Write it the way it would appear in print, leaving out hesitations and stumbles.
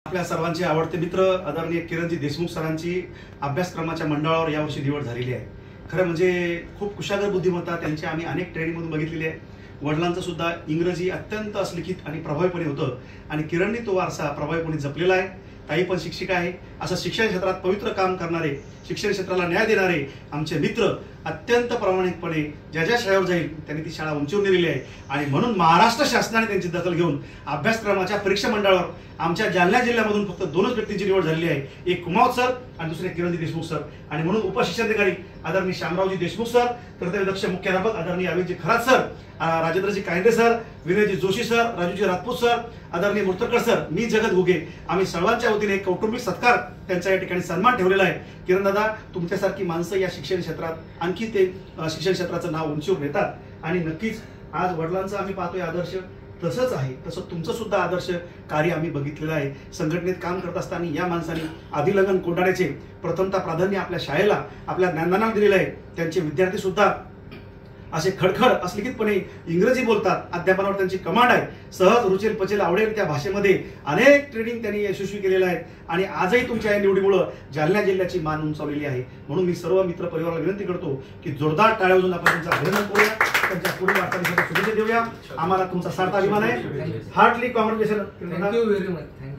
आपल्या सर्वांचे आवडते मित्र आदरणीय किरणजी देशमुख सरांची अभ्यासक्रमाच्या मंडळावर यावर्षी निवड झालेली आहे। खरं म्हणजे खूप कुशागर बुद्धिमत्ता त्यांची आम्ही अनेक ट्रेनिंगमधून बघितलेली आहे। वडिलांचं सुद्धा इंग्रजी अत्यंत असलिखित आणि प्रभावीपणे होतं आणि किरणनी तो वारसा प्रभावीपणे जपलेला आहे। ताई पण शिक्षिका आहे। असं शिक्षण क्षेत्रात पवित्र काम करणारे, शिक्षण क्षेत्राला न्याय देणारे आमचे मित्र अत्यंत प्रामाणिकपणे ज्या ज्या शाळेवर जाईल त्यांनी ती शाळा उंचीवर नेलेली आहे आणि म्हणून महाराष्ट्र शासनाने त्यांची दखल घेऊन अभ्यासक्रमाच्या परीक्षा मंडळावर आमच्या जालना जिल्ह्यामधून फक्त 2च व्यक्तींची निवड झालेली आहे। एक कुमावत सर आणि दुसरे किरणजी देशमुख सर आणि म्हणून उपशिक्षणाधिकारी आदरणीय शामरावजी देशमुख सर, कर्तव्यदक्ष मुख्याध्यापक आदरणीय Aviji Kharat sir, Rajendraji Kayande sir, Vinayji Joshi sir, Rajuji Rajput sir, आदरणीय मुर्तकर सर, मी जगत घुगे, आम्ही सर्वांच्या वतीने एक कौटुंबिक सत्कार त्यांचा या ठिकाणी सन्मान ठेवलेला आहे। किरण दादा, तुमच्यासारखी माणसं या शिक्षण क्षेत्रात आणखी ते शिक्षण क्षेत्राचं नाव उंचीवर नेतात आणि नक्कीच आज वडिलांचा आम्ही पाहतोय आदर्श तसंच आहे, तसं तुमचं सुद्धा आदर्श कार्य आम्ही बघितलेलं आहे। संघटनेत काम करत असताना या माणसांनी आदिलगन कोंडाण्याचे प्रथमतः प्राधान्य आपल्या शाळेला, आपल्या ज्ञानदानाला दिलेलं आहे। त्यांचे विद्यार्थी सुद्धा असे खडखड असलिखितपणे इंग्रजी बोलतात, अध्यापनावर त्यांची कमांड आहे, सहज रुचेल पचेल आवडेल त्या भाषेमध्ये अनेक ट्रेनिंग त्यांनी यशस्वी केलेलं आहे आणि आजही तुमच्या या निवडीमुळे जालना जिल्ह्याची मान उंचावलेली आहे। म्हणून मी सर्व मित्र परिवाराला विनंती करतो की जोरदार टाळ्या वाजवून आपण त्यांचं अभिनंदन करूया, त्यांच्या पुढील वाटचालीसाठी शुभेच्छा देऊया। आम्हाला तुमचा सार्थ अभिमान आहे। Heartily congratulation. Thank you very much.